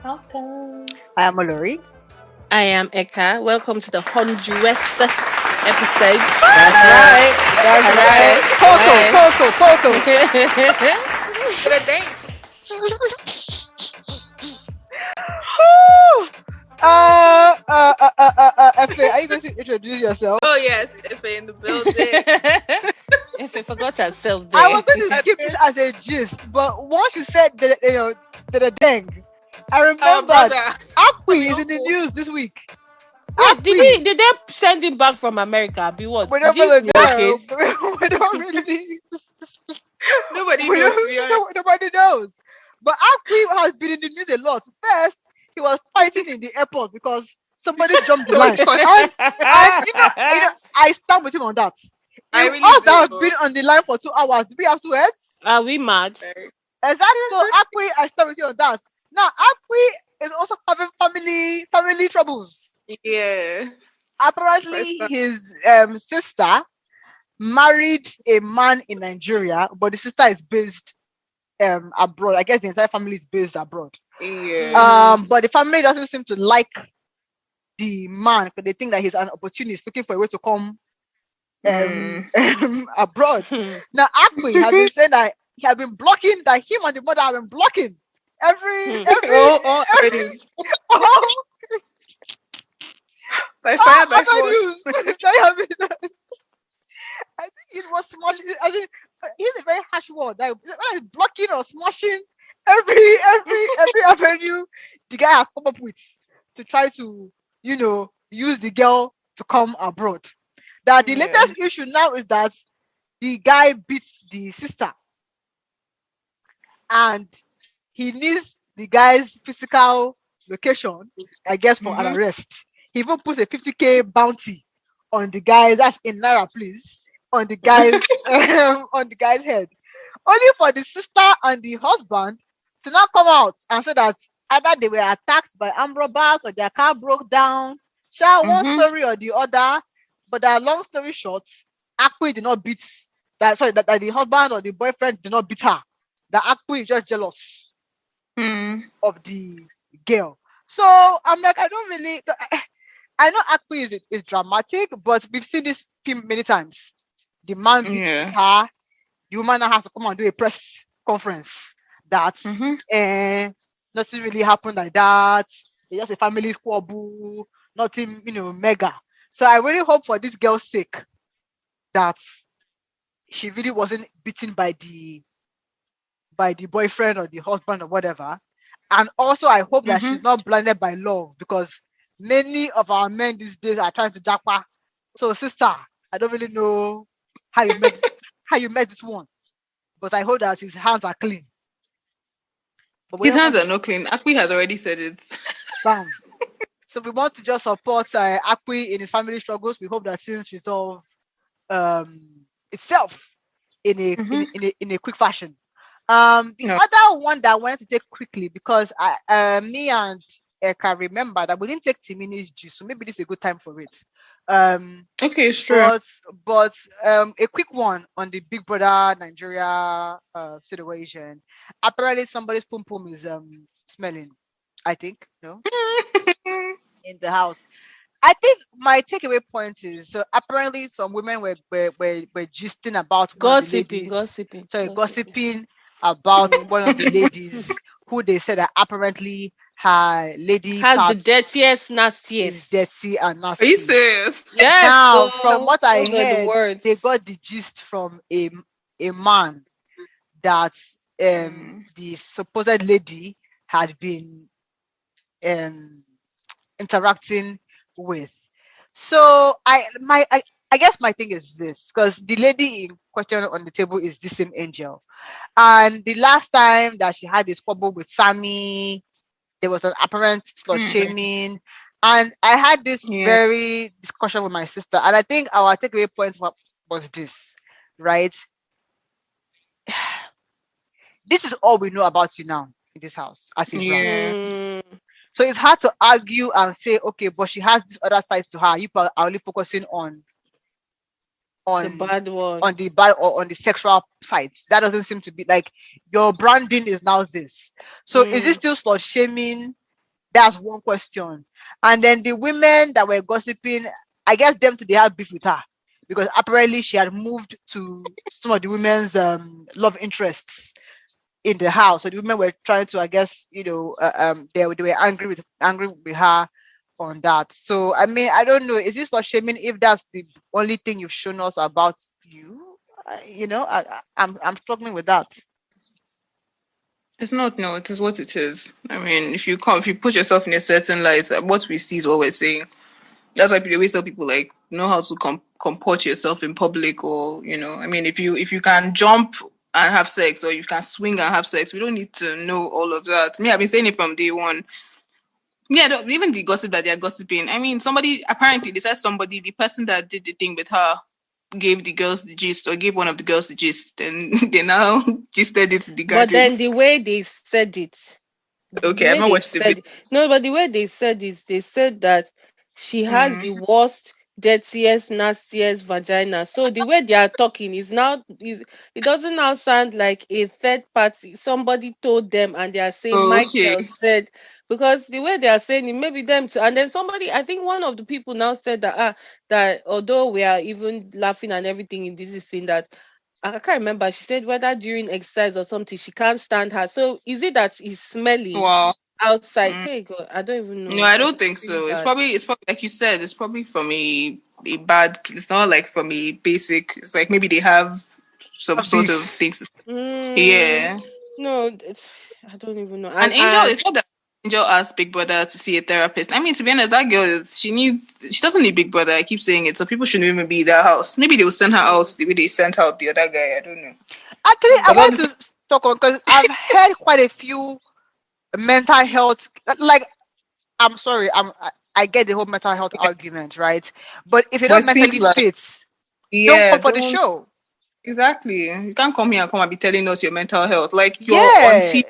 Welcome. I am Olori. I am Eka. Welcome to the 100th episode. That's right. Coco. For the date. Efe, are you going to introduce yourself? Oh yes, if in the building. If I forgot herself I there. was going to skip this as a gist, but once you said the deng, I remembered brother. Akwi is in the news this week. Wait, did they send him back from America? Be what? We don't Did he really know. relocate? We don't really. Nobody knows. To be honest. Nobody knows. But Akwi has been in the news a lot. First, he was fighting in the airport because somebody jumped the line. And you know, I stand with him on that. I If really us do. that have been on the line for 2 hours, do we have 2 heads? Are we mad? Exactly. So Akwi, I stand with you on that. Now Akwi is also having family troubles. Yeah. Apparently, his sister married a man in Nigeria, but the sister is based abroad. I guess the entire family is based abroad. Yeah. But the family doesn't seem to like the man because they think that he's an opportunist looking for a way to come abroad. Now Akwi has been saying that he has been blocking, that him and the mother have been blocking every by fire by force. I think it was smashing. I think he's a very harsh word. Like, he's blocking or smashing every avenue the guy has come up with to try to, use the girl to come abroad. That the latest issue now is that the guy beats the sister, and he needs the guy's physical location, I guess, for an arrest. He even puts a 50K bounty on the guy. That's in Naira, please. On the guy's head, only for the sister and the husband to not come out and say that either they were attacked by armed robbers or their car broke down. One story or the other. But that long story short, Akwi did not beat that. Sorry, that the husband or the boyfriend did not beat her. That Akwi is just jealous of the girl. So I'm like, I don't really. I know Akwi is dramatic, but we've seen this film many times. The man beats her. The woman now has to come and do a press conference that nothing really happened like that. It's just a family squabble, nothing, mega. So I really hope for this girl's sake that she really wasn't beaten by the boyfriend or the husband or whatever. And also I hope that she's not blinded by love, because many of our men these days are trying to japa. So sister, I don't really know how you met this one, but I hope that his hands are clean. But his hands are not clean. Akwi has already said it. Bam. So we want to just support Akwi in his family struggles. We hope that things resolve itself in a quick fashion. The other one that I wanted to take quickly, because me and Eka remember that we didn't take Timini's juice, so maybe this is a good time for it. Okay, sure. But a quick one on the Big Brother Nigeria situation. Apparently, somebody's pum pum is smelling. I think in the house. I think my takeaway point is, so apparently some women were gisting about gossiping about one of the ladies who they said that apparently her lady has the dirtiest, nastiest. Is dirty and nasty. Are you serious? Yes. Now, from what I heard, the they got the gist from a man that the supposed lady had been interacting with. So I guess my thing is this, because the lady in question on the table is the same Angel, and the last time that she had this squabble with Sammy, there was an apparent slut shaming, and I had this very discussion with my sister, and I think our takeaway point was this, right? This is all we know about you now in this house as a brand. So it's hard to argue and say, okay, but she has this other side to her. You are only focusing on the bad one, on the bad or on the sexual side. That doesn't seem to be like your branding is now this. So is it still slut shaming That's one question. And then the women that were gossiping, I guess them too, they have beef with her because apparently she had moved to some of the women's love interests in the house. So the women were trying to, I guess, they were angry with her on that. So I mean, I don't know. Is this not shaming if that's the only thing you've shown us about you? I'm struggling with that. It's not, no, it is what it is. I mean, if you put yourself in a certain light, what we see is what we're saying. That's why we always tell people like know how to comport yourself in public, or I mean, if you can jump and have sex, or you can swing and have sex, we don't need to know all of that. Me, I've been saying it from day one. Yeah, even the gossip that they're gossiping. I mean, somebody apparently they said the person that did the thing with her gave the girls the gist, or gave one of the girls the gist, and they now gisted it to the But garden. then the way they said it, the Okay, I've way not they watched the said video. it, no, but the way they said it, they said that she has Mm. the worst, dirtiest, nastiest vagina. So the way they are talking is it doesn't now sound like a third party. Somebody told them and they are saying Okay. Michael said, because the way they are saying it, maybe them too. And then somebody, I think one of the people now said that that although we are even laughing and everything in this scene, that I can't remember. She said whether during exercise or something she can't stand her. So is it that it's smelly Wow. outside? Mm. Hey God, I don't even No, know. I don't It's think really so. It's bad. probably like you said, it's probably from a bad. It's not like from a basic. It's like maybe they have some Have sort of beef. things. Mm, Yeah. no, I don't even know. And And Angel, it's not that Angel asked Big Brother to see a therapist. I mean, to be honest, that girl she doesn't need Big Brother. I keep saying it, so people shouldn't even be in that house. Maybe they will send her out the way they sent out the other guy. I don't know. Actually, I Because all wanted this, to talk on because I've heard quite a few mental health. Like, I'm sorry, I get the whole mental health argument, right? But if you're but not it seems mentally like fit, don't yeah, come for the don't show. exactly. You can't come here and come and be telling us your mental health. Like you're on Yeah, TV,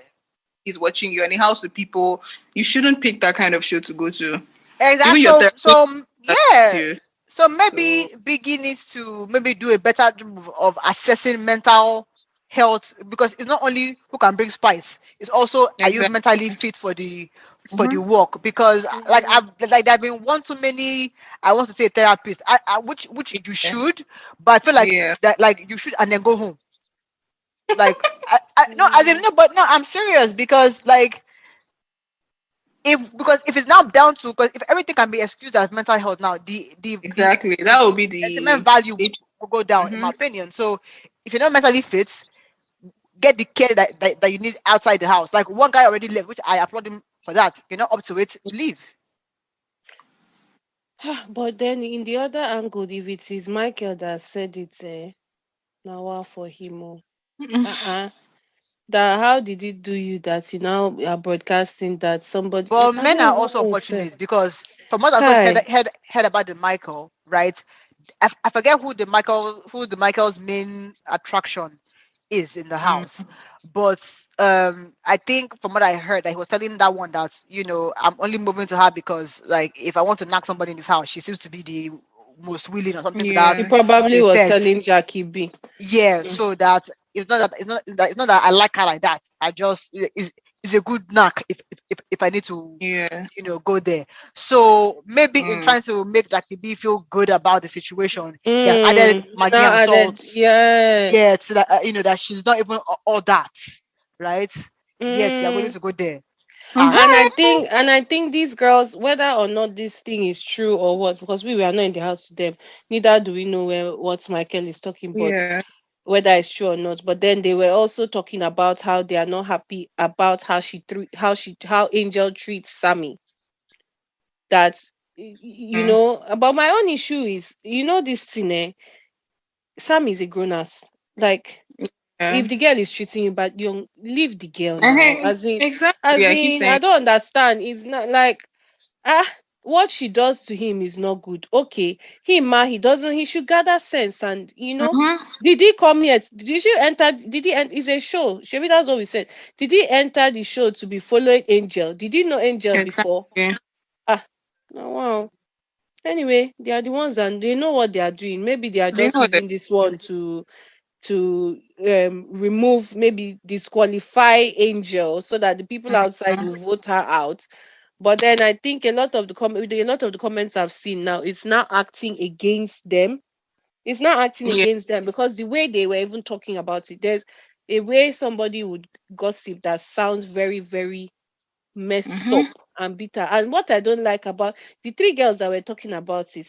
is watching you in a house with people. You shouldn't pick that kind of show to go to. Even exactly. your So, therapist so is yeah. you. So maybe So Biggie needs to maybe do a better job of assessing mental health because it's not only who can bring spice, it's also are you exactly. mentally fit for the Hmm. work? Because mm, there have been one too many. I want to say therapists, which you Yeah. should, but I feel like Yeah. that like you should and then go home. Like no, as in mm, no, but no, I'm serious because like if it's now down to because if everything can be excused as mental health now, Exactly. That would be the sentiment the value it. will go down, in my Mm-hmm. opinion. So if you're not mentally fit, get the care that you need outside the house. Like one guy already left, which I applaud him for that. If you're not up to it, leave. but then in the other angle, if it is Michael that said it, now for him. Uh-uh. That how did it do you that you now are broadcasting that somebody? But I men don't are even also know, sir. unfortunate because from what I've Kai. heard about the Michael, right? I forget who the Michael's main attraction is in the Mm, house. But I think from what I heard that he was telling that one that, I'm only moving to her because like if I want to knock somebody in this house, she seems to be the most willing or something to that He yeah. probably was effect. telling Jackie B. Yeah, Mm. so that it's not that I like her like that. I just it's a good knack if I need to Yeah. go there. So maybe in Mm, trying to make Jackie B feel good about the situation, he has added Mm. Maggie Now and added, salt. yeah. Yeah, so that that she's not even all that, right? Yet you're willing Mm. to go there, and And I think these girls, whether or not this thing is true or what, because we were not in the house with them, neither do we know what Michael is talking about, yeah. whether it's true or not. But then they were also talking about how they are not happy about how Angel treats Sammy. That Mm, But my own issue is, this thing, Sam is a grown ass. Like, yeah. if the girl is treating you bad, you leave the girl now. Uh-huh. As Exactly. I keep in, I saying. don't understand. It's not like, ah, what she does to him is not good. Okay, he doesn't. He should gather sense and. Mm-hmm. Did he come here? Did you enter? Did he? It's a show. Maybe that's what we said. Did he enter the show to be following Angel? Did he know Angel before? Exactly. Ah, no, wow. Anyway, they are the ones and they know what they are doing. Maybe they are They just know that. using this one to remove, maybe disqualify Angel so that the people outside Mm, will vote her out. But then I think a lot of the comments I've seen now, it's now acting against them. It's not acting Yeah. against them because the way they were even talking about it, there's a way somebody would gossip that sounds very, very messed Mm-hmm. up and bitter. And what I don't like about the three girls that were talking about it,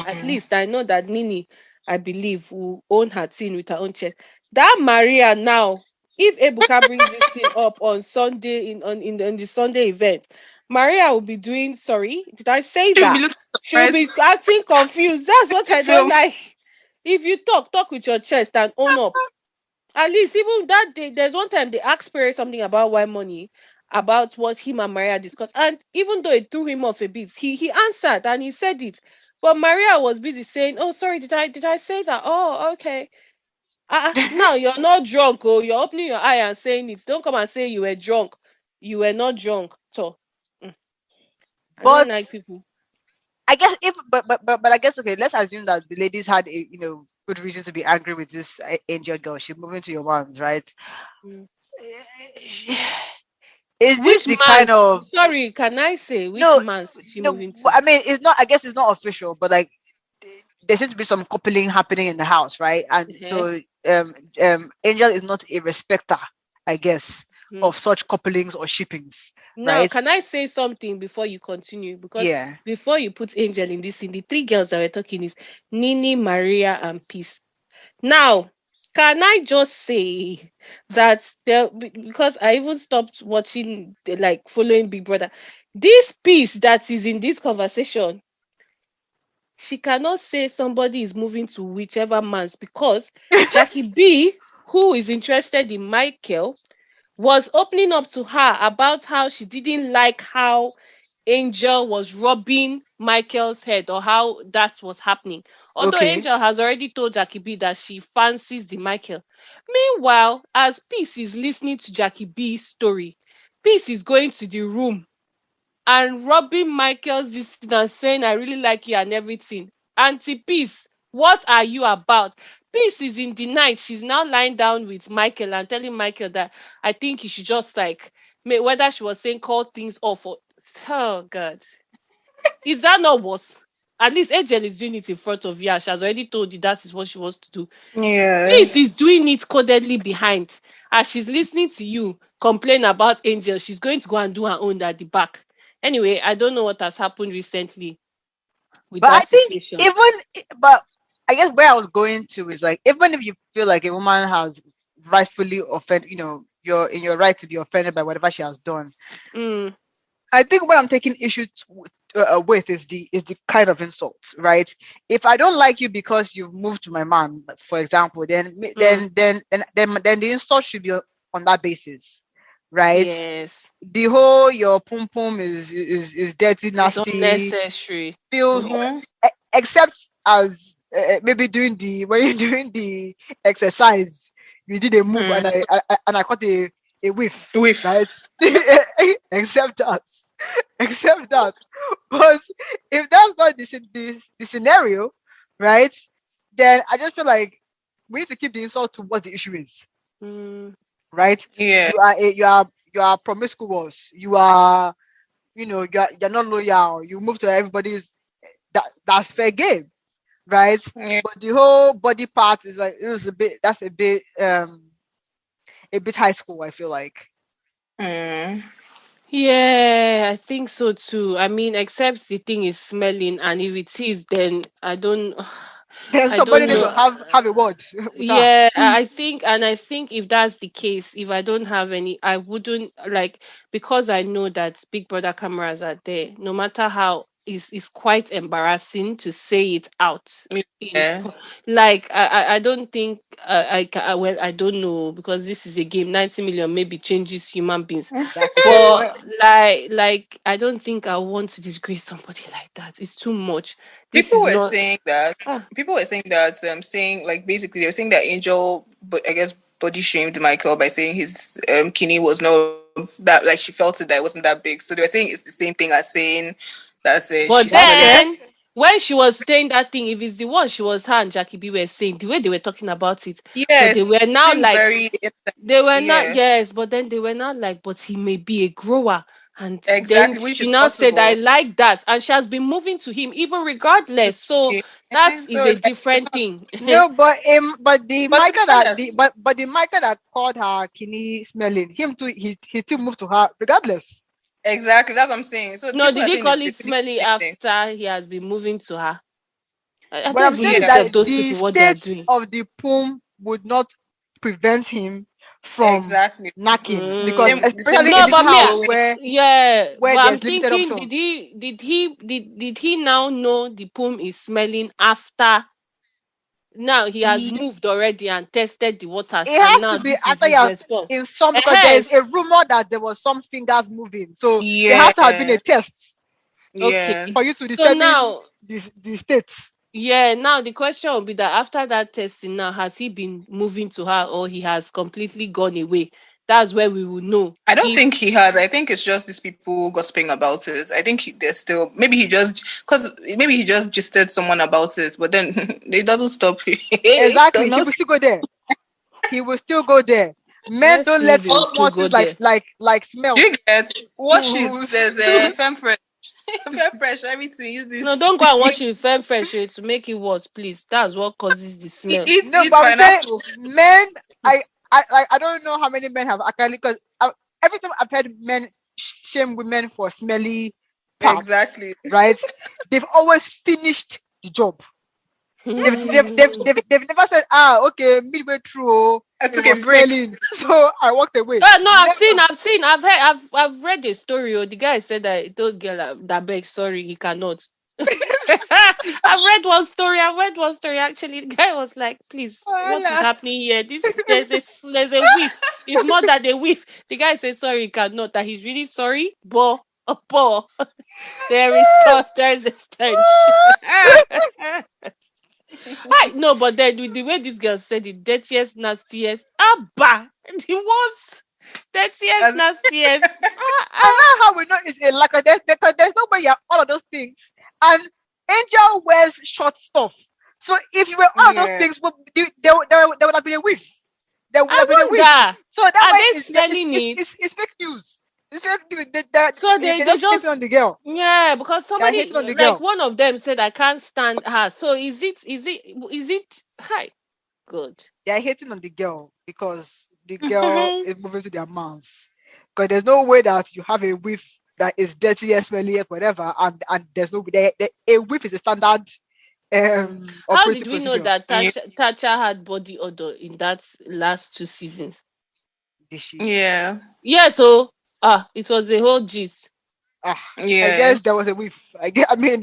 at Mm. least I know that Nini, I believe, will own her thing with her own chest. That Maria now, if Ebuka brings this thing up on Sunday in the Sunday event, Maria will be doing sorry, did I say She'll be that? looking She'll surprised. be acting confused. That's what The I don't film. like. If you talk with your chest and own up. At least even that day, there's one time they asked Perry something about why money, about what him and Maria discussed. And even though it threw him off a bit, he answered and he said it. But Maria was busy saying, "Oh, sorry, did I say that? Oh, okay. Now you're not drunk, oh, you're opening your eye and saying it. Don't come and say you were drunk. You were not drunk. So mm, I don't But like people. I guess if but I guess okay, let's assume that the ladies had a good reason to be angry with this angel girl. She's moving to your mom's, right? Mm. Is this Which the kind man's of sorry, can I say which no man's is she no? moving to? I mean, it's not. I guess it's not official, but like there seems to be some coupling happening in the house, right? And Uh-huh. so Angel is not a respecter, I guess, Mm. of such couplings or shippings, Now, right? can I say something before you continue? Because Yeah. before you put Angel in this, in the three girls that we're talking is Nini, Maria, and Peace. Now, can I just say that because I even stopped watching, like following Big Brother, this Peace that is in this conversation, she cannot say somebody is moving to whichever man's because Jackie B, who is interested in Michael, was opening up to her about how she didn't like how Angel was rubbing Michael's head or how that was happening. Although Okay. Angel has already told Jackie B that she fancies the Michael. Meanwhile, as Peace is listening to Jackie B's story, Peace is going to the room and rubbing Michael's this thing and saying, I really like you and everything. Auntie Peace, what are you about? Peace is in the night. She's now lying down with Michael and telling Michael that I think he should just like, whether she was saying call things off or, oh God. Is that not worse? At least Angel is doing it in front of you. And she has already told you that is what she wants to do. Yeah. Peace is doing it codedly behind. As she's listening to you complain about Angel, she's going to go and do her own at the back. Anyway, I don't know what has happened recently with But I that think situation. but I guess where I was going to is like, even if you feel like a woman has rightfully offended, you're in your right to be offended by whatever she has done. Mm, I think what I'm taking issue with is the kind of insult, right? If I don't like you because you've moved to my man, for example, then mm, then the insult should be on that basis, right? yes, The whole your pum pum is dirty, it's nasty, unnecessary. feels, Mm-hmm. except as maybe doing when you're doing the exercise, you did a move and Mm. I caught a whiff, With right? except that, except that. But if that's not the scenario, right? Then I just feel like we need to keep the insult to what the issue is, Mm, right? yeah. You are promiscuous. You're not loyal. You move to everybody's. That's fair game, right? Yeah. But the whole body part is like, it was a bit. That's a bit high school, I feel like. Mm. yeah, I think so too. I mean, except the thing is smelling, and if it is, then I don't, Then I somebody don't needs know. to have a word with her. Yeah, I think if that's the case, if I don't have any, I wouldn't like because I know that Big Brother cameras are there. No matter how, it's quite embarrassing to say it out. In Yeah. like I don't think well I don't know because this is a game. 90 million maybe changes human beings, That's the thing. but Well, like I don't think I want to disgrace somebody like that. It's too much. This People is were not. saying that. Ah, People were saying that. Saying like basically they were saying that Angel, but I guess body shamed Michael by saying his kidney was no that like she felt it that it wasn't that big. So they were saying it's the same thing as saying that she's but that's smelly. fair. then when she was saying that thing, if it's the one she was her and Jackie B were saying, the way they were talking about it, but they Yes, were now seemed like very they were not yeah. yes, but then they were not like, but he may be a grower. And then Exactly, which she is now said, I possible. like that. And she has been moving to him even regardless. So that is So a it's like it's different not. thing. No, but the But to be Michael that honest, the Michael that called her Kini smelling him too, he still moved to her regardless. exactly, that's what I'm saying. So the No, people did are he saying call it's it literally smelly the same thing. after he has been moving to her? I What don't I'm even saying know is Yeah, any of that those the people what they are state doing. of the poem would not prevent him from exactly. knocking, The because same, Mm. the same especially way in No, people this but are me, house going. yeah, where but I'm there's limited thinking, did options. he now know the poem is smelling after now he has Yeah, moved already and tested the waters, It and has now to be this is after you his have response. in some, because there is a Yes, rumor that there was some fingers moving, so there has to have been a yeah, test okay. yeah. for you to So determine now, the states. yeah, now the question will be that after that testing, now has he been moving to her or he has completely gone away? That's where we will know I don't if think he has. I think it's just these people gossiping about it. I think there's still maybe he just because maybe he just gisted someone about it, but then it doesn't stop. It does Exactly, he not. will still go there. He will still go there. Men let's don't see let if he will still small go things there. like Do you smells get what she to says? to Femme fresh, femme fresh, everything. Use No, this. don't go and wash it with firm fresh to make it worse, please. That's what causes the smell. no, Eat but I'm saying pineapple. men. I don't know how many men have actually, because every time I've heard men shame women for smelly parts, Exactly. right? They've always finished the job. They've never said, okay, midway through, oh, I it took a was break. smelling, so I walked away. No, Never. I've heard, I've read a story. Oh, the guy said that he told girl that beg sorry, he cannot. I've read one story actually. The guy was like, "Please, what is Voila. happening here? There's a whiff. It's more than a whiff." The guy said, "Sorry, he cannot. That he's really sorry, but there is a stench." I no, but then with the way this girl said it, dirtiest, nastiest, abba, the worst, dirtiest, As nastiest. And now how we know it's a lack of, there's no way you have all of those things. And Angel wears short stuff. So if you were all of those yeah. things, there would have been a whiff. There would have been I a whiff. wonder, So that are way they smelling it? it's fake news. It's fake news. So They're they just hating just on the girl. yeah, because They're somebody hating on the like girl. one of them said I can't stand her. So is it hi good? They're hating on the girl because the girl is moving to their mouths. Because there's no way that you have a whiff that is dirty, smelly, whatever, and there's no a whiff is a standard How operating did we know procedure. that yeah. Tasha had body odor in that last 2 seasons? Did she? Yeah. Yeah, so it was a whole gist. Ah, I Yeah. guess there was a whiff. I mean,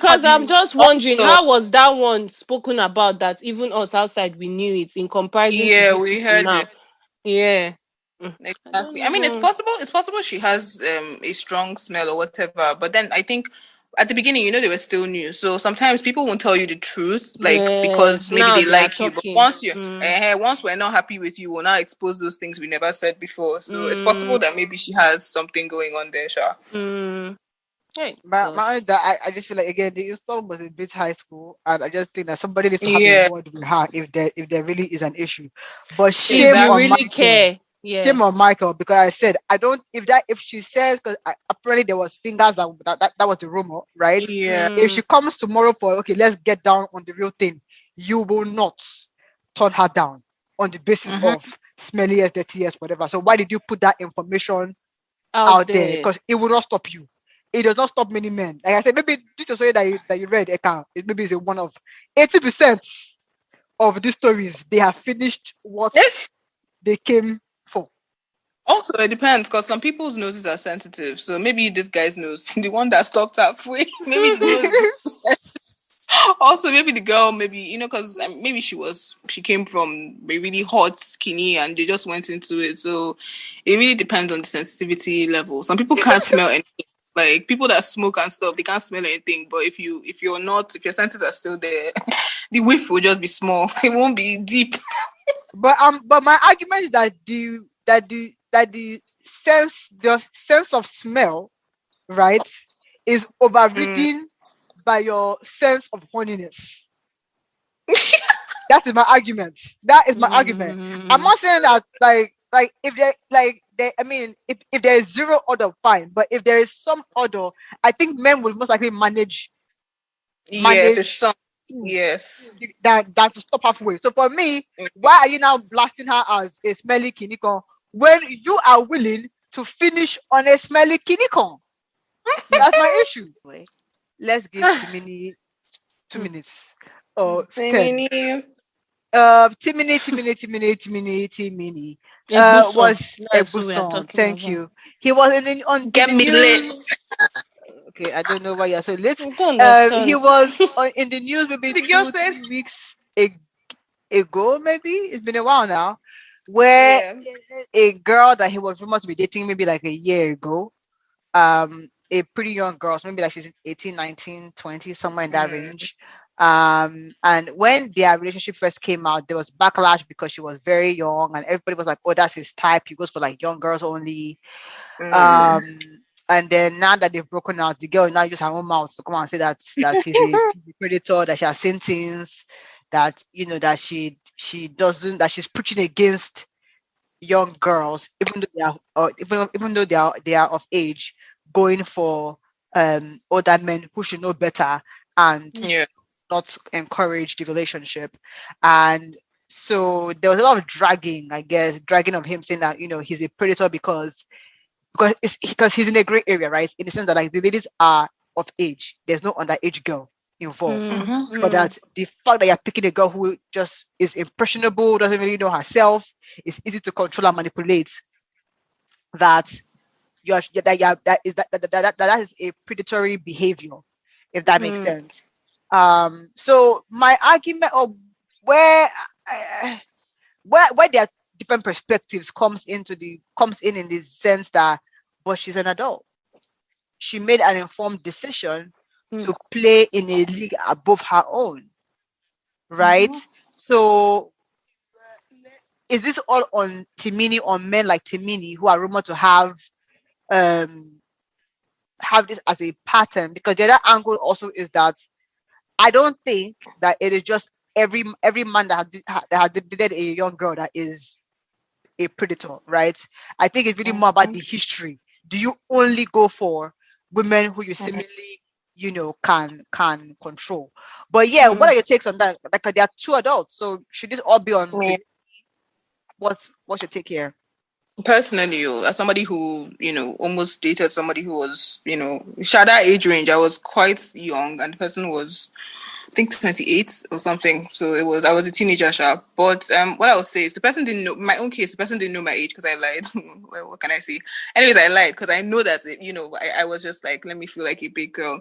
how Because do I'm you? just wondering Also, how was that one spoken about that even us outside we knew it in comparison to yeah, this we one heard now. it. Yeah. I Exactly. don't I mean, it's even possible. It's possible she has a strong smell or whatever. But then I think at the beginning, they were still new. So sometimes people won't tell you the truth, like yes. because maybe Now they they are like you. But talking. once we're not happy with you, we'll now expose those things we never said before. So it's possible Mm, that maybe she has something going on there, Sha. mm. Hey But God. my only that I just feel like, again, the install was a bit high school, and I just think that somebody needs to have a Yeah. word with her if there really is an issue. But If shame you on Exactly. really Michael. care, yeah. Shame on Michael, because I said I don't, if she says, because apparently there was fingers that was the rumor, right? Yeah. If she Mm, comes tomorrow for, okay, let's get down on the real thing, you will not turn her down on the basis Mm-hmm. of smelly as dirty as whatever. So why did you put that information out out there? there. Because it will not stop you. It does not stop many men. Like I said, maybe this is a story that you read, Eka. It maybe is a one of 80% of these stories. They have finished what they came for. Also, it depends because some people's noses are sensitive. So maybe this guy's nose, the one that stopped halfway, maybe the nose is also maybe the girl, maybe because maybe she came from a really hot skinny and they just went into it. So it really depends on the sensitivity level. Some people can't smell anything. Like people that smoke and stuff, they can't smell anything. But if if your senses are still there, the whiff will just be small. It won't be deep. But my argument is that the sense of smell, right, is Mm, overridden by your sense of horniness. That is my argument. That is my argument. I'm Mm, not saying that, like if they like I mean, if there is zero order, fine. But if there is some order, I think men will most likely Yeah, if it's manage some, yes. than to stop halfway. So for me, why are you now blasting her as a smelly kinikon when you are willing to finish on a smelly kinikon? That's my issue. Let's give Timini 2 minutes or I 10. mean, Timini Egbuson. was That's who we are Egbuson. talking Thank about. you. He was in get the me lit. news. Okay, I don't know why you're so late. I don't He understand. was in the news maybe The girl two, says, 3 weeks ago, maybe it's been a while now, where yeah. a girl that he was rumored to be dating maybe like a year ago, a pretty young girl, so maybe like she's 18, 19, 20, somewhere in that Mm, range. And when their relationship first came out, there was backlash because she was very young, and everybody was like, "Oh, that's his type. He goes for like young girls only." mm, And then now that they've broken out, the girl now use her own mouth to come and say that he's a predator, that she has seen things, that that she doesn't, that she's preaching against young girls, even though they are, or even though they are of age, going for older men who should know better and yeah. not encourage the relationship. And so there was a lot of dragging, I guess, dragging of him saying that he's a predator because he's in a gray area, right? In the sense that like the ladies are of age, there's no underage girl involved. Mm, Mm-hmm. But mm, that the fact that you're picking a girl who just is impressionable, doesn't really know herself, is easy to control and manipulate, that that is a predatory behavior, if that makes mm, sense. So my argument of where uh, where there are different perspectives comes in the sense that, but she's an adult. She made an informed decision mm, to play in a league above her own, right? Mm-hmm. So is this all on Timini, on men like Timini who are rumored to um have this as a pattern? Because the other angle also is that I don't think that it is just every man that has dated a young girl that is a predator, right? I think it's really more about Mm-hmm. the history. Do you only go for women who you Mm-hmm. seemingly, can control? But yeah, what mm. are your takes on that? Like they are two adults, so should this all be on Yeah. what's your take here? Personally, as somebody who, almost dated somebody who was, she had that age range. I was quite young and the person was, I think, 28 or something. So I was a teenager, sharp. But what I would say is the person didn't know, my own case, the person didn't know my age because I lied. Well, what can I say? Anyways, I lied because I know that, I was just like, let me feel like a big girl.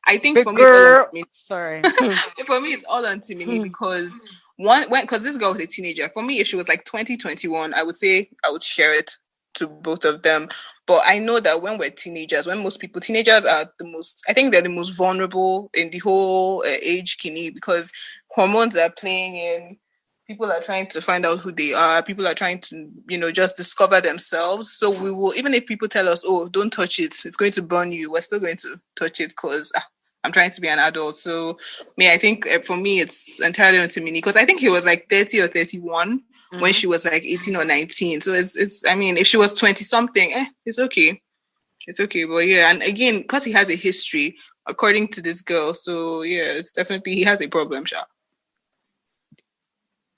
I think for Big me, it's all on girl. me. Sorry. Hmm, For me, it's all on Timini hmm, because because this girl was a teenager. For me, if she was like 2021, I would say I would share it to both of them. But I know that when we're teenagers, when most people, teenagers are the most, I think they're the most vulnerable in the whole age kini because hormones are playing in. People are trying to find out who they are. People are trying to, just discover themselves. So we will, even if people tell us, oh, don't touch it, it's going to burn you, we're still going to touch it because I'm trying to be an adult. So, I think for me, it's entirely on Timini because I think he was like 30 or 31 when Mm-hmm. she was like 18 or 19. So I mean, if she was 20 something, it's okay. It's okay. But yeah, and again, because he has a history, according to this girl. So yeah, it's definitely, he has a problem, Sha.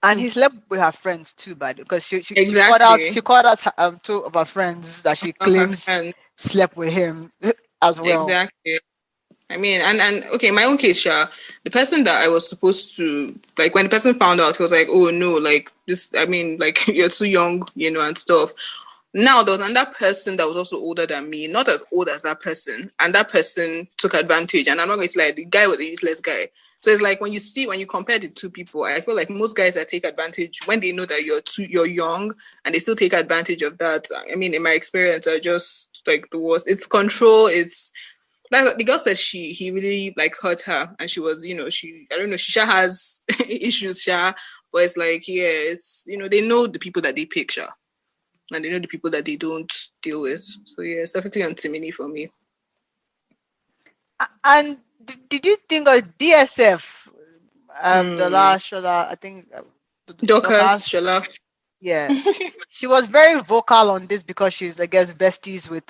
And hmm. he slept with her friends too, bad because she called out Exactly. she called out two of her friends that she Of her claims friend. slept with him as well. Exactly. I mean, and okay, my own case, Sha, the person that I was supposed to, like, when the person found out, he was like, oh no, like, this, I mean, like, you're too young, and stuff. Now, there was another person that was also older than me, not as old as that person, and that person took advantage. And I'm not going to lie, the guy was a useless guy. So it's like when you compare the two people, I feel like most guys that take advantage when they know that you're young and they still take advantage of that. I mean, in my experience, are just like the worst. It's control. It's like the girl said he really like hurt her, and she was, she, I don't know, she sure has issues, sure, but it's like, yeah, it's, they know the people that they pick, sure, and they know the people that they don't deal with. So yeah, it's definitely on Timini for me. And did you think of DSF? The Mm. last Shola, I think, the Dorcas, last, Shola. Yeah. She was very vocal on this because she's, I guess, besties with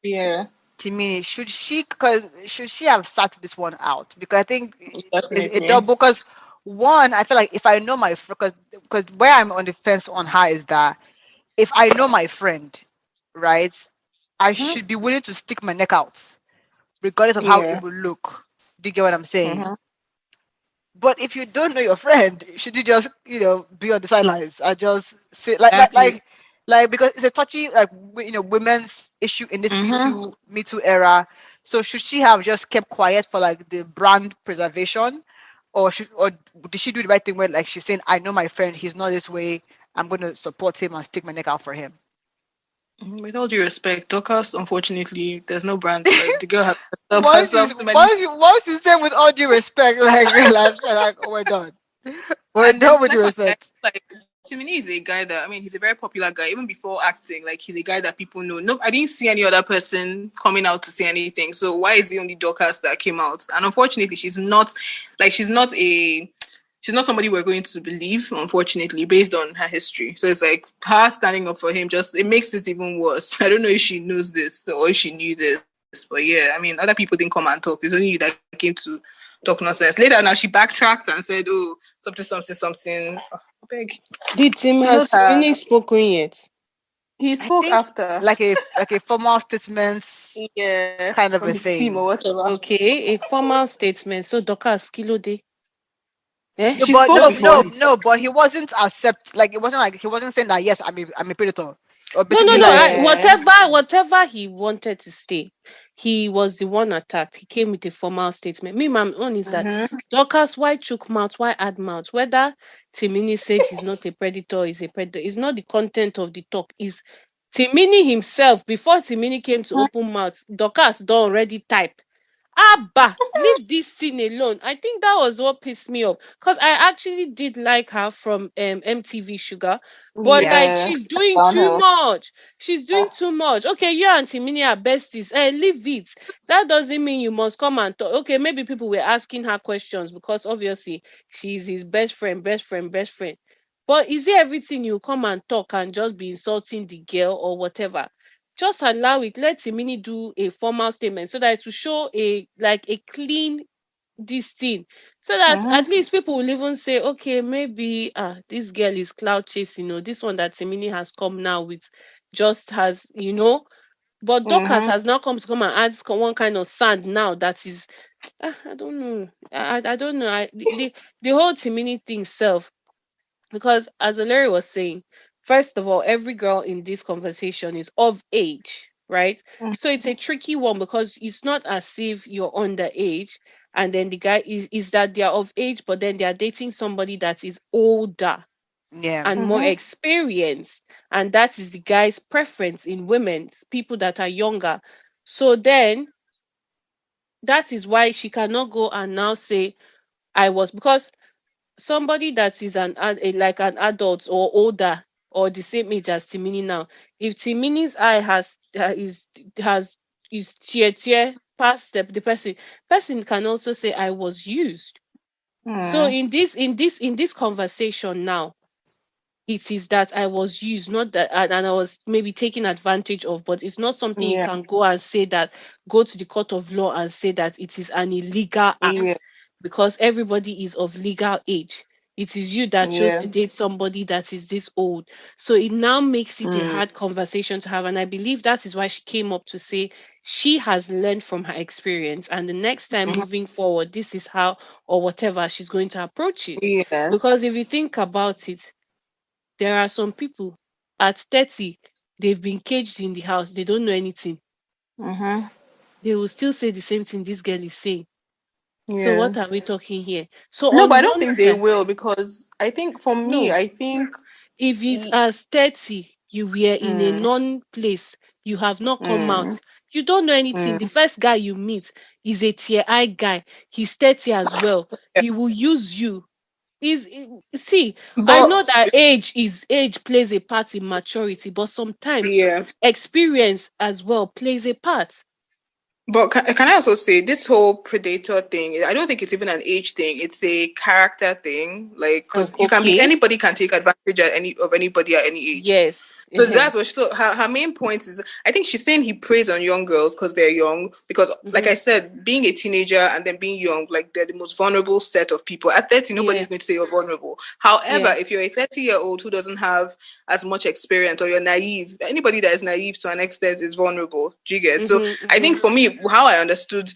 Yeah, Timini. Should she have sat this one out? Because I think it's a definitely. double. Because one, I feel like if I know my friend, because where I'm on the fence on her is that if I know my friend, right, I Mhm. should be willing to stick my neck out, regardless of how it Yeah. will look. Do you get what I'm saying? Mm-hmm. But if you don't know your friend, should you just, be on the sidelines and just say Exactly. like because it's a touchy, like, women's issue in this Me Mm-hmm. Too Me Too era. So should she have just kept quiet for like the brand preservation, or did she do the right thing where like she's saying, I know my friend, he's not this way, I'm going to support him and stick my neck out for him. With all due respect, Dorcas, unfortunately, there's no brand. Like the girl has messed up herself too many. Once you say with all due respect, like, oh, we're done. We're And then done with the secondly, I respect. feel like Timini is a guy that, I mean, he's a very popular guy. Even before acting, like he's a guy that people know. No, I didn't see any other person coming out to say anything. So why is the only Dorcas that came out? And unfortunately, she's not somebody we're going to believe, unfortunately, based on her history. So it's like her standing up for him, just it makes it even worse. I don't know if she knows this or if she knew this, but yeah, I mean, other people didn't come and talk. It's only you that came to talk nonsense. Later, now she backtracked and said, "Oh, something, something, something." Oh, beg. Did She Tim knows has her. Timini spoken yet? He I spoke think after, like a formal statement yeah, kind of from a his team or thing. whatever. Okay, a formal statement. So Dorcas kilo day. Eh? No, She but spoke no, Just before. no, leave it. no, but he wasn't accept like it wasn't like he wasn't saying that, yes, I'm a predator. Or No, basically no, no. like, Yeah. Whatever he wanted to stay, he was the one attacked. He came with a formal statement. Me, my own is that Mm-hmm. Dorcas, why chook mouth, why add mouth? Whether Timini said he's not a predator, is a predator. It's not the content of the talk. Is Timini himself, before Timini came to open mouth, Dorcas don't already type. Abba, leave this thing alone. I think that was what pissed me off. Because I actually did like her from MTV Sugar. But yeah, like Yeah. she's doing too Downhill. much. She's doing too much. Okay, you and Timini are besties. Leave it. That doesn't mean you must come and talk. Okay, maybe people were asking her questions because obviously she's his best friend, best friend, best friend. But is it everything you come and talk and just be insulting the girl or whatever? Just allow it. Let Timini do a formal statement so that to show a clean this thing, so that Mm-hmm. at least people will even say, okay, maybe this girl is cloud chasing, this one that Timini has come now with just has, but Dorcas Mm-hmm. has now come and add one kind of sand now that is I don't know. I don't know. The whole Timini thing self, because as Larry was saying, first of all, every girl in this conversation is of age, right? So it's a tricky one because it's not as if you're underage and then the guy is that they're of age, but then they're dating somebody that is older yeah, and more Mm-hmm. experienced. And that is the guy's preference in women, people that are younger. So then that is why she cannot go and now say I was, because somebody that is like an adult or older or the same age as Timini now, if Timini's eye has is tear past the person can also say I was used. So Mm-hmm. in this conversation now, it is that I was used, not that, and I was maybe taken advantage of, but it's not something you Yeah. can go and say that, go to the court of law and say that it is an illegal Yeah. act because everybody is of legal age. It is you that chose Yeah. to date somebody that is this old. So it now makes it a Mm. hard conversation to have. And I believe that is why she came up to say she has learned from her experience. And the next time Mm-hmm. moving forward, this is how or whatever she's going to approach it. Yes. Because if you think about it, there are some people at 30, they've been caged in the house, they don't know anything. Mm-hmm. They will still say the same thing this girl is saying. So Yeah. what are we talking here? So No, but I on don't one think they side, will because I think for me, no, I think. if it's E- as 30, you were in a mm, non-place, you have not come mm, out, you don't know anything. The mm. first guy you meet is a tier I guy. He's 30 as well. Yeah. He will use you. See, I But know that age plays a part in maturity, but sometimes yeah. experience as well plays a part. But can I also say this whole predator thing? I don't think it's even an age thing. It's a character thing. Like, because you can be Okay. anybody can take advantage of anybody at any age. Yes. So that's what. So her main point is, I think she's saying he preys on young girls because they're young. Because, like I said, being a teenager and then being young, like they're the most vulnerable set of people. At 30, nobody's going to say you're vulnerable. However, if you're a 30-year-old who doesn't have as much experience, or you're naive, anybody that is naive to an extent is vulnerable. Do you get? So I think for me, how I understood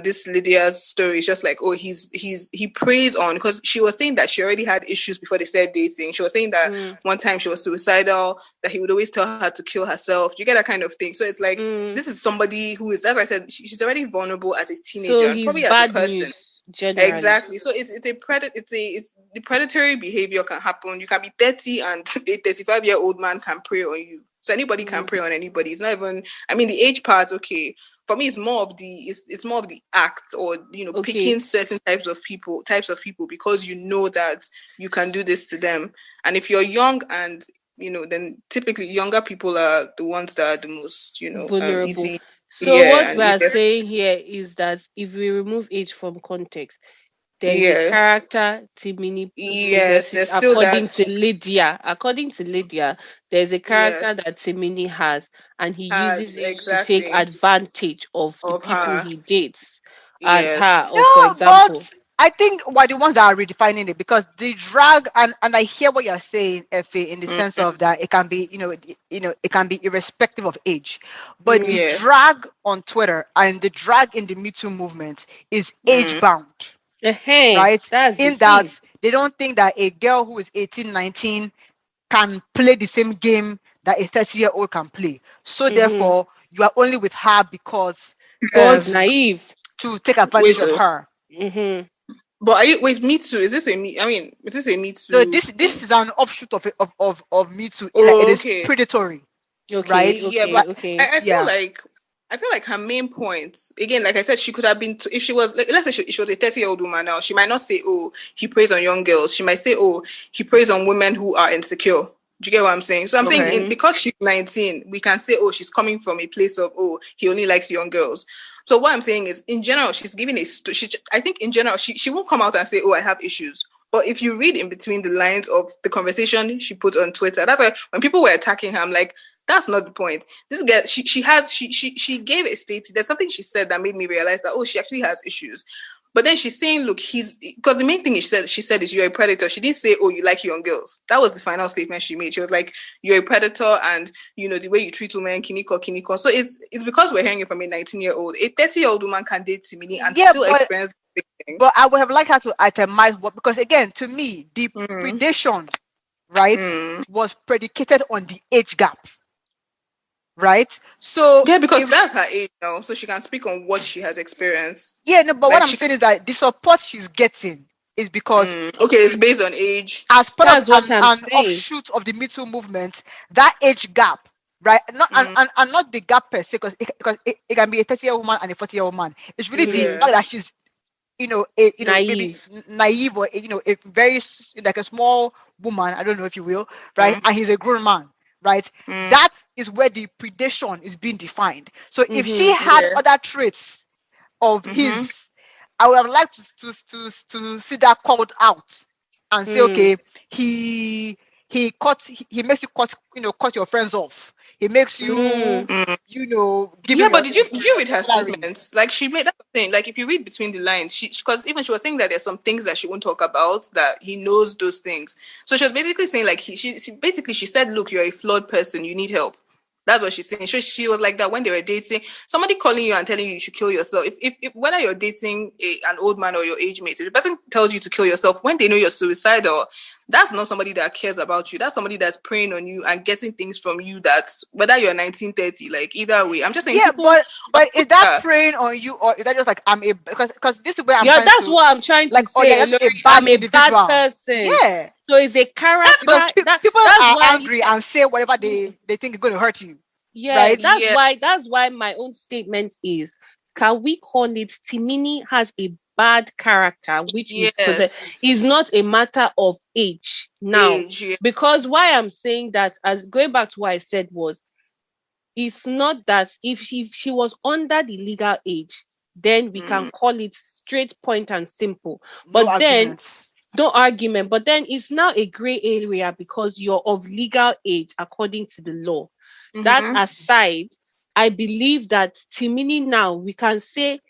this Lydia's story is just like, oh, he preys on, because she was saying that she already had issues before they started dating. She was saying that one time she was suicidal, that he would always tell her to kill herself. You get that kind of thing. So it's like, this is somebody who is, that's why I said she's already vulnerable as a teenager, So and he's probably as a bad person. news generally. Exactly. So it's the predatory behavior can happen. You can be 30 and a 35-year-old man can prey on you. So anybody can prey on anybody. It's not even, I mean, the age part, okay. For me, it's more of the act, or picking certain types of people because you know that you can do this to them. And if you're young and then typically younger people are the ones that are the most Vulnerable. easy. So Yeah, what we and are easiest. saying here is that if we remove age from context, there is a Yeah. character Timini Yes, possesses there's still that. according to Lydia. According to Lydia, there's a Yes, character that Timini has, and he has uses it to take exactly advantage of the of people her. he dates and her, Yes. or for No, example. but I think we're the ones that are redefining it, because the drag, and I hear what you're saying, Effie, in the sense of that it can be, it can be irrespective of age. But the Yeah. drag on Twitter and the drag in the Me Too movement is age bound, right? That's the In thing. that they don't think that a girl who is 18, 19 can play the same game that a 30-year-old can play. So therefore, you are only with her because Because naive. to take Wait. advantage of her. But are you wait? Me too. Is this a me? I mean, is this a me No, too this thing? is an offshoot of Me Too. Like, it Oh, is okay. predatory, right? Yeah, Like, but Okay. yeah. I feel like her main point, again, like I said, she could have been, if she was, like, let's say she was a 30-year-old woman now, she might not say, oh, he preys on young girls. She might say, oh, he preys on women who are insecure. Do you get what I'm saying? So I'm saying, Okay. because she's 19, we can say, oh, she's coming from a place of, oh, he only likes young girls. So what I'm saying is, in general, she's giving I think in general, she won't come out and say, oh, I have issues. But if you read in between the lines of the conversation she put on Twitter, that's why when people were attacking her, I'm like, that's not the point. This girl, she gave a statement. There's something she said that made me realize that, oh, she actually has issues. But then she's saying, look, he's, because the main thing she said is, you're a predator. She didn't say, oh, you like young girls. That was the final statement she made. She was like, you're a predator, and the way you treat women, kiniko. So it's because we're hearing it from a 19-year-old. A 30-year-old woman can date Timini and Yeah, still but experience the same thing. I would have liked her to itemize what, because again, to me, the predation, right, was predicated on the age gap, right? So Yeah, because if that's her age now, so she can speak on what she has experienced. yeah, no, but what Like I'm she, saying is that the support she's getting is because, okay, it's based on age. as part of That's what I'm an saying. offshoot of the Me Too movement, that age gap, right? Not and not the gap per se, because it can be a 30-year-old woman and a 40-year-old man. It's really the Yeah. fact that she's, maybe Naive. naive, or a very like a small woman, I don't know if you will, right? And he's a grown man, right? That is where the predation is being defined. So if she had Yeah. other traits of his, I would have liked to see that called out and say, okay, he makes you cut your friends off. He makes you, give Yeah, him but your, did you read her salary. statements? Like, she made that thing. Like, if you read between the lines, because even she was saying that there's some things that she won't talk about, that he knows those things. So she was basically saying, like, she said, look, you're a flawed person, you need help. That's what she's saying. She was like that when they were dating. Somebody calling you and telling you should kill yourself. If whether you're dating an old man or your age mate, if the person tells you to kill yourself when they know you're suicidal, that's not somebody that cares about you. That's somebody that's preying on you and getting things from you. That's whether you're 1930, like, either way. I'm just saying, Yeah, people on but is that Twitter, preying on you, or is that just like, I'm a, because this is where I'm Yeah, trying that's to, what I'm trying like, to or they're say, just a Olori. bad I'm a bad individual. person. Yeah, So it's a because character. people That's are why. angry and say whatever they think is going to hurt you, Yeah, right? that's yeah, why. That's why my own statement is: can we call it Timini has a bad character, which is possessed? yes, Is not a matter of age now. age, yeah, Because why I'm saying that, as going back to what I said was, it's not that if she was under the legal age, then we can call it straight point and simple. No But then arguments. no argument. But then it's now a gray area because you're of legal age according to the law. That aside, I believe that Timini now we can say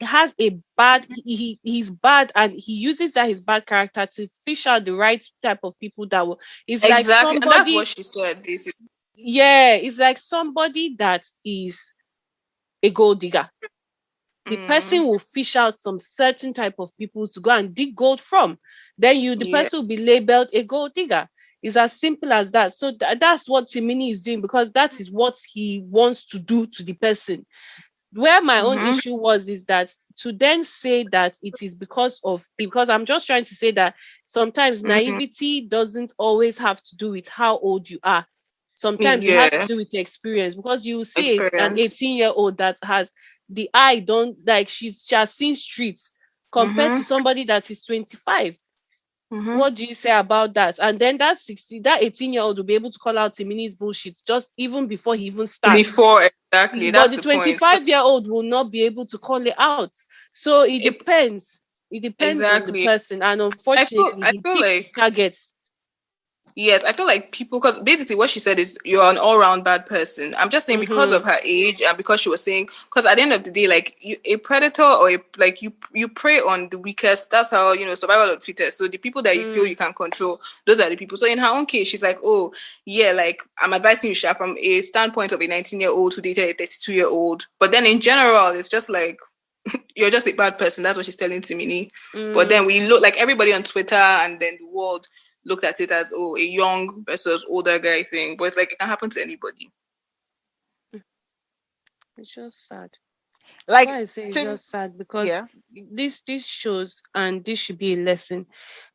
has a bad he's bad, and he uses that his bad character to fish out the right type of people that will. It's like Exactly, and that's what somebody, she said basically. yeah, it's like somebody that is a gold digger. The person will fish out some certain type of people to go and dig gold from. Then the Yeah. person will be labeled a gold digger. It's as simple as that. So that's what Timini is doing, because that is what he wants to do to the person. Where my own issue was is that to then say that it is because I'm just trying to say that sometimes naivety doesn't always have to do with how old you are. Sometimes it has to Yeah. do with the experience, because you see an Experience. 18-year-old that has the eye don't like she has seen streets compared to somebody that is 25. What do you say about that? And then that 18-year-old will be able to call out Timini's bullshit just even before he even starts. Before, exactly, But that's the the point. But 25-year-old will not be able to call it out. So it it, depends. It depends on the exactly. person. And I feel unfortunately, I he feel picked his like targets. yes, I feel like people, because basically what she said is you're an all-round bad person. I'm just saying because Mm-hmm. of her age and because she was saying, because at the end of the day, like a predator or like you prey on the weakest. That's how survival of the fittest. So the people that you feel Mm, you can control, those are the people. So in her own case, she's like, oh yeah, like I'm advising you, Sha, from a standpoint of a 19-year-old who dated a 32-year-old. But then in general, it's just like you're just a bad person. That's what she's telling Timini. But then mm. we look like everybody on Twitter and then the world looked at it as a young versus older guy thing. But it's like it can happen to anybody. It's just sad. Like Why I say it's to just sad because yeah. this shows, and this should be a lesson.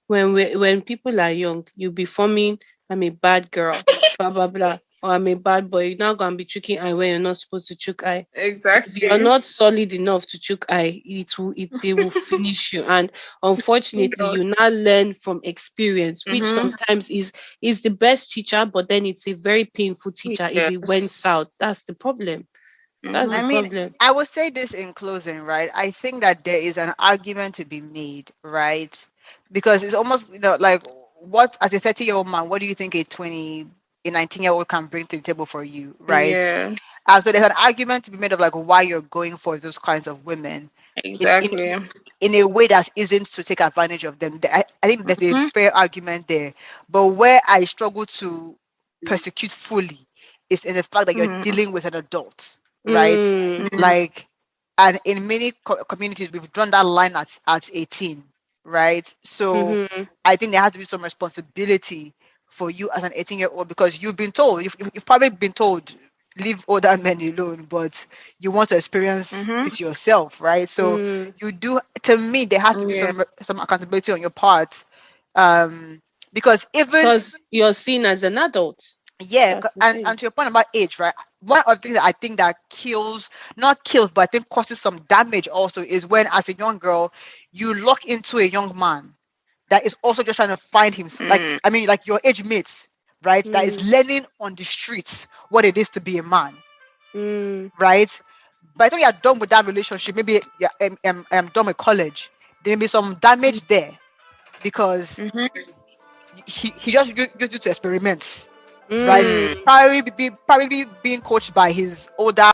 When people are young, you be forming, I'm a bad girl, blah blah blah, or I'm a bad boy. You're not gonna be choking eye when you're not supposed to choke eye. If you're Exactly. not solid enough to choke eye, it will finish you. And unfortunately, God. you now learn from experience, which Mm-hmm. sometimes is the best teacher, but then it's a very painful teacher if it went Yes. south. That's the problem. That's I the Mm-hmm. mean, problem. I would say this in closing, right? I think that there is an argument to be made, right? Because it's almost, like what as a 30-year-old man, what do you think a 19-year-old can bring to the table for you, right? Yeah. So there's an argument to be made of like why you're going for those kinds of women in in Exactly. in a way that isn't to take advantage of them. I think there's a Mm-hmm. fair argument there. But where I struggle to persecute fully is in the fact that you're Mm-hmm. dealing with an adult, right? Mm, Like, and in many communities, we've drawn that line at 18, right? So mm-hmm, I think there has to be some responsibility for you as an 18-year-old because you've probably been told leave older men alone, but you want to experience Mm-hmm. it yourself, right? So mm. you do. To me, there has to be Yeah. some accountability on your part, um, because even Because you're seen as an adult. yeah, That's the and thing. to your point about age, right? One of the things that I think that not kills, but I think causes some damage also is when, as a young girl, you lock into a young man that is also just trying to find himself. Like, Mm. I mean, like your age mates, right? That is Mm, learning on the streets what it is to be a man, mm, right? By the time you're done with that relationship, maybe I'm done with college, there may be some damage there because Mm-hmm. he just used you to experiments, right? mm, Probably being coached by his older